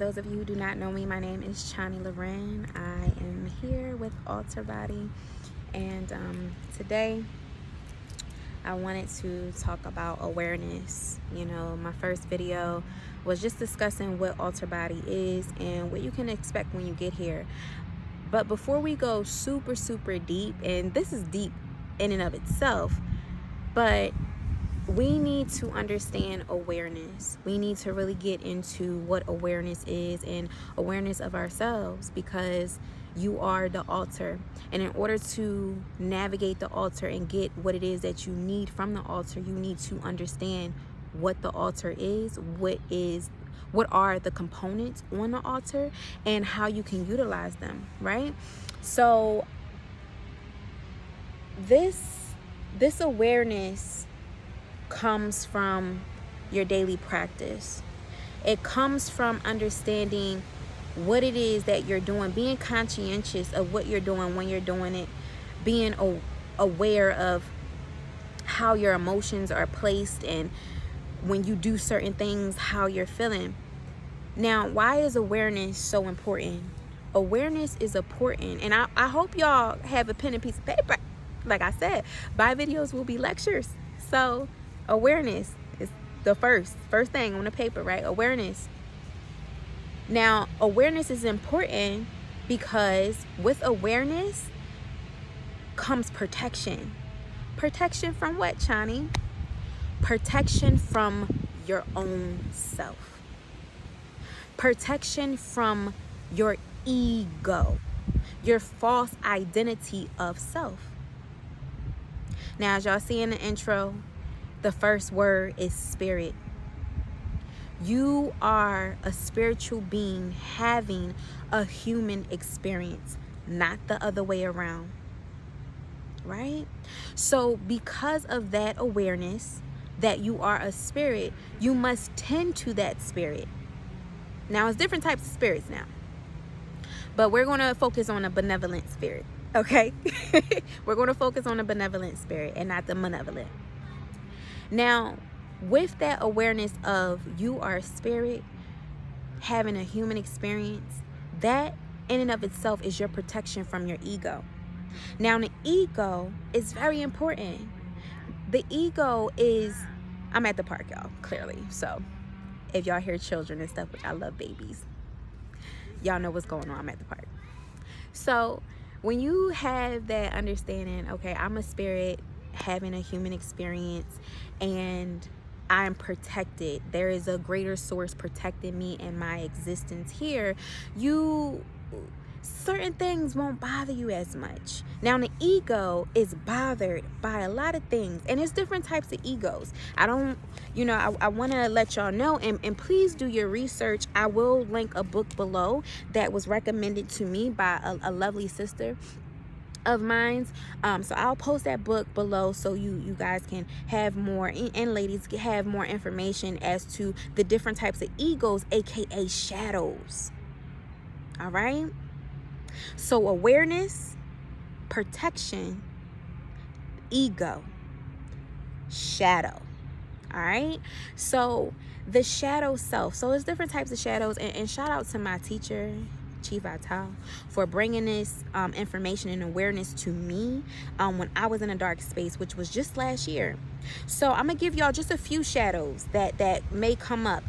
those of you who do not know me, my name is Chani Loren. I am here with Alter Body, and today I wanted to talk about awareness. You know, my first video was just discussing what Alter Body is and what you can expect when you get here. But before we go super deep, and this is deep in and of itself, but we need to understand awareness. We need to really get into what awareness is and awareness of ourselves, because you are the altar. And in order to navigate the altar and get what it is that you need from the altar, you need to understand what the altar is, what are the components on the altar, and how you can utilize them, right? So this awareness comes from your daily practice. It comes from understanding what it is that you're doing, being conscientious of what you're doing when you're doing it, being aware of how your emotions are placed, and when you do certain things, how you're feeling. Now, why is awareness so important? Awareness is important, and I hope y'all have a pen and piece of paper. Like I said, my videos will be lectures. So awareness is the first thing on the paper, right? Awareness. Now, awareness is important because with awareness comes protection. Protection from what, Chani? Protection from your own self. Protection from your ego, your false identity of self. Now, as y'all see in the intro, the first word is spirit. You are a spiritual being having a human experience, not the other way around, right? So because of that awareness that you are a spirit, you must tend to that spirit. Now, it's different types of spirits now, but we're going to focus on a benevolent spirit, okay? We're going to focus on a benevolent spirit and not the malevolent. Now, with that awareness of you are a spirit having a human experience, that in and of itself is your protection from your ego. Now, the ego is very important. The ego is, I'm at the park, y'all, clearly. So if y'all hear children and stuff, which I love babies, y'all know what's going on. I'm at the park. So when you have that understanding, okay, I'm a spirit having a human experience and I'm protected, there is a greater source protecting me and my existence here, certain things won't bother you as much. Now, the ego is bothered by a lot of things, and there's different types of egos. I want to let y'all know, and please do your research. I will link a book below that was recommended to me by a lovely sister of mine. So I'll post that book below so you guys can have more, and ladies have more information as to the different types of egos, aka shadows. All right. So awareness, protection, ego, shadow. All right. So the shadow self. So there's different types of shadows, and shout out to my teacher, Chief Atal, for bringing this information and awareness to me when I was in a dark space, which was just last year. So I'm gonna give y'all just a few shadows that may come up.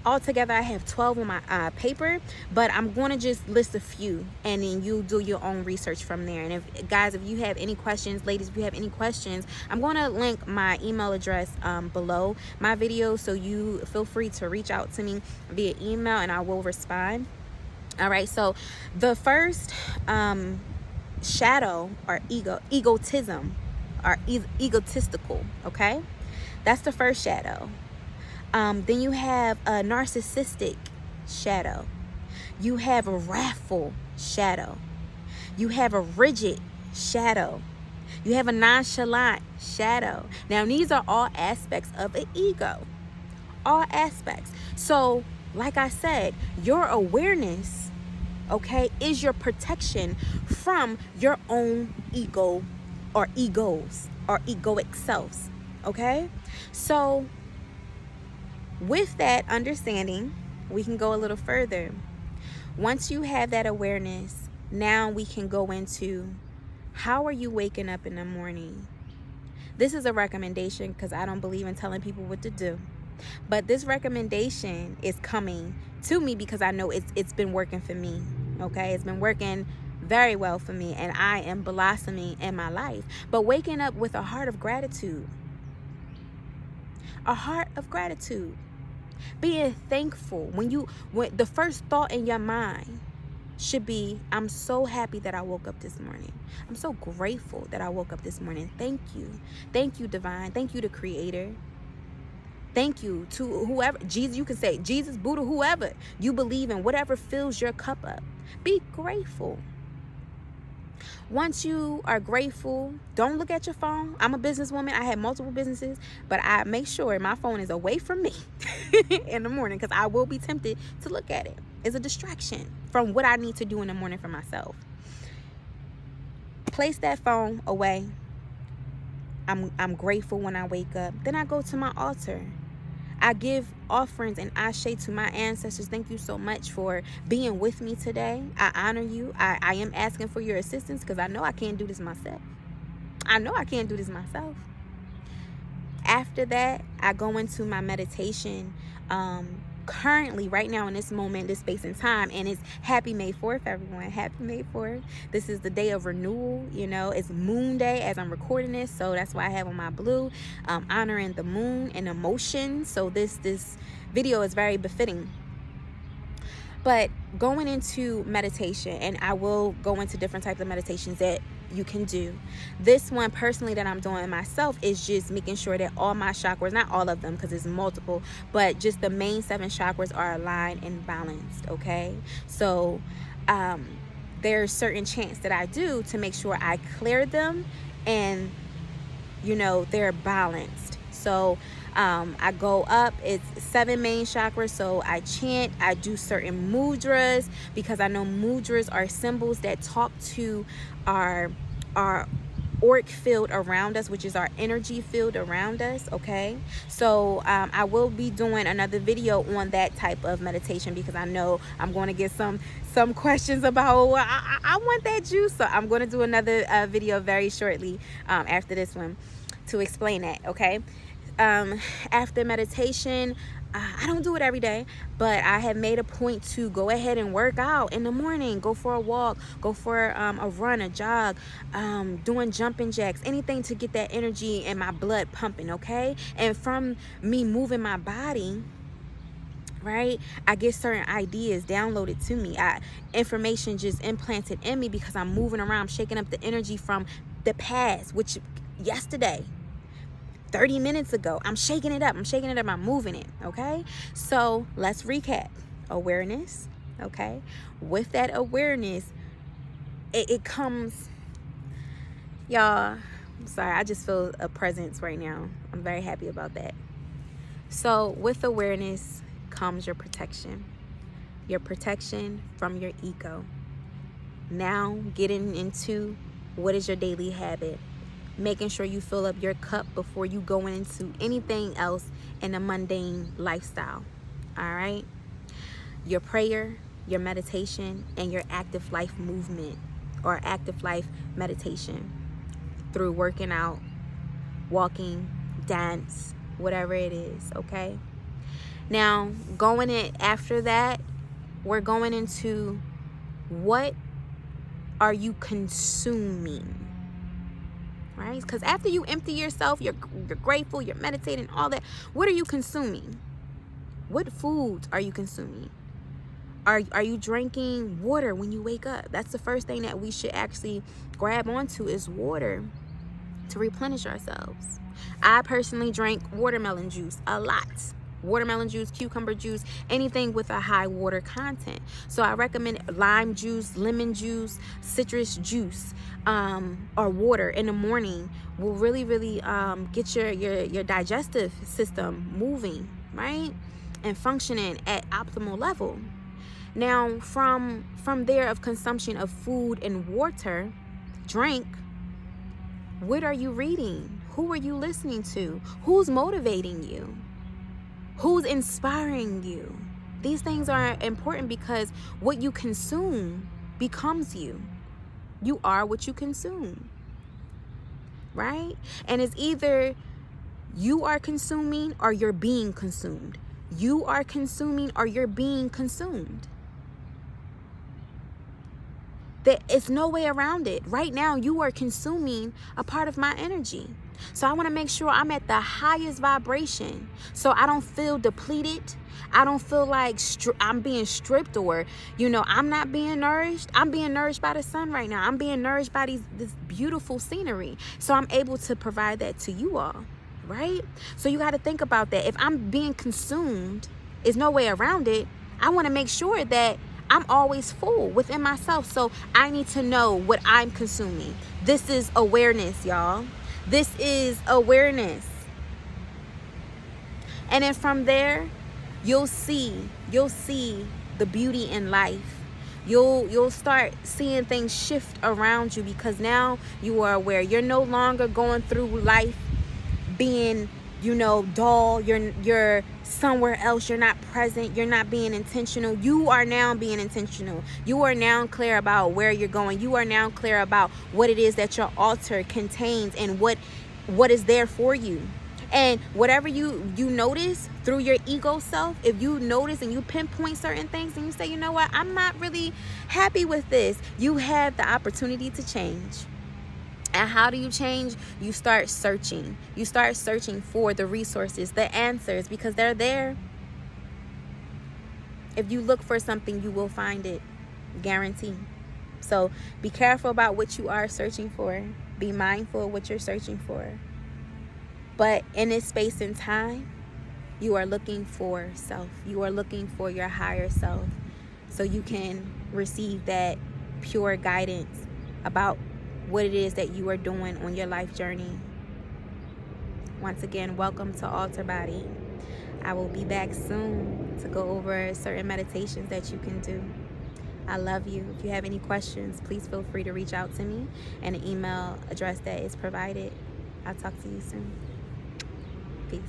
Altogether, I have 12 on my paper, but I'm going to just list a few, and then you do your own research from there. And if you have any questions, ladies, if you have any questions, I'm going to link my email address below my video, so you feel free to reach out to me via email and I will respond. All right, so the first shadow or egotism or egotistical, okay? That's the first shadow. Then you have a narcissistic shadow. You have a wrathful shadow. You have a rigid shadow. You have a nonchalant shadow. Now, these are all aspects of an ego. All aspects. So, like I said, your awareness, okay, is your protection from your own ego or egos or egoic selves, okay? So with that understanding, we can go a little further. Once you have that awareness, now we can go into, how are you waking up in the morning? This is a recommendation because I don't believe in telling people what to do. But this recommendation is coming to me because I know it's been working for me. Okay, it's been working very well for me, and I am blossoming in my life. But waking up with a heart of gratitude. A heart of gratitude. Being thankful. When the first thought in your mind should be, I'm so happy that I woke up this morning. I'm so grateful that I woke up this morning. Thank you. Thank you, divine. Thank you, the creator. Thank you to whoever, Jesus, you can say Jesus, Buddha, whoever you believe in, whatever fills your cup up. Be grateful. Once you are grateful, don't look at your phone. I'm a businesswoman. I have multiple businesses, but I make sure my phone is away from me in the morning because I will be tempted to look at it. It's a distraction from what I need to do in the morning for myself. Place that phone away. I'm grateful when I wake up. Then I go to my altar. I give offerings and ashe to my ancestors. Thank you so much for being with me today. I honor you. I am asking for your assistance because I know I can't do this myself. After that, I go into my meditation. Currently, right now in this moment, this space and time, and it's happy May 4th, everyone. Happy May 4th. This is the day of renewal. It's moon day as I'm recording this, so that's why I have on my blue, honoring the moon and emotion. So this video is very befitting. But going into meditation, and I will go into different types of meditations that you can do. This one personally that I'm doing myself is just making sure that all my chakras, not all of them because it's multiple, but just the main 7 chakras are aligned and balanced. Okay, so there's certain chants that I do to make sure I clear them and they're balanced. So I go up, it's 7 main chakras, so I chant, I do certain mudras because I know mudras are symbols that talk to our auric field around us, which is our energy field around us. Okay, so I will be doing another video on that type of meditation because I know I'm going to get some questions about, I want that juice, so I'm going to do another video very shortly after this one to explain that. Okay, after meditation, I don't do it every day, but I have made a point to go ahead and work out in the morning. Go for a walk, go for a run, a jog, doing jumping jacks, anything to get that energy and my blood pumping. Okay, and from me moving my body, right, I get certain ideas downloaded to me. Information just implanted in me because I'm moving around, I'm shaking up the energy from the past, which yesterday, 30 minutes ago, I'm shaking it up, I'm moving it. Okay, so let's recap. Awareness. Okay, with that awareness, it comes, y'all, I'm sorry, I just feel a presence right now. I'm very happy about that. So with awareness comes your protection from your ego. Now getting into what is your daily habit, making sure you fill up your cup before you go into anything else in a mundane lifestyle. All right, your prayer, your meditation, and your active life movement or active life meditation through working out, walking, dance, whatever it is. Okay, now going in after that, we're going into, what are you consuming? Right? Because after you empty yourself, you're grateful, you're meditating, all that. What are you consuming? What foods are you consuming? Are you drinking water when you wake up? That's the first thing that we should actually grab onto, is water to replenish ourselves. I personally drink watermelon juice a lot. Watermelon juice, cucumber juice, anything with a high water content. So I recommend lime juice, lemon juice, citrus juice, or water in the morning will really get your digestive system moving, right, and functioning at optimal level. Now from there of consumption of food and water, drink, what are you reading? Who are you listening to? Who's motivating you? Who's inspiring you? These things are important because what you consume becomes you. You are what you consume, right? And it's either you are consuming or you're being consumed. You are consuming or you're being consumed. It's no way around it. Right now, you are consuming a part of my energy. So I want to make sure I'm at the highest vibration so I don't feel depleted. I don't feel like I'm being stripped or, I'm not being nourished. I'm being nourished by the sun right now. I'm being nourished by this beautiful scenery. So I'm able to provide that to you all, right? So you got to think about that. If I'm being consumed, there's no way around it. I want to make sure that I'm always full within myself. So I need to know what I'm consuming. This is awareness, y'all. This is awareness. And then from there, you'll see the beauty in life. You'll start seeing things shift around you because now you are aware. You're no longer going through life being, dull. You're somewhere else. You're not present. You're not being intentional. You are now being intentional. You are now clear about where you're going. You are now clear about what it is that your altar contains and what is there for you. And whatever you notice through your ego self, if you notice and you pinpoint certain things and you say, you know what, I'm not really happy with this, you have the opportunity to change. And how do you change? You start searching. You start searching for the resources, the answers, because they're there. If you look for something, you will find it. Guarantee. So be careful about what you are searching for. Be mindful of what you're searching for. But in this space and time, you are looking for self. You are looking for your higher self so you can receive that pure guidance about what it is that you are doing on your life journey. Once again, welcome to Altar Body. I will be back soon to go over certain meditations that you can do. I love you. If you have any questions, please feel free to reach out to me and an email address that is provided. I'll talk to you soon. Peace.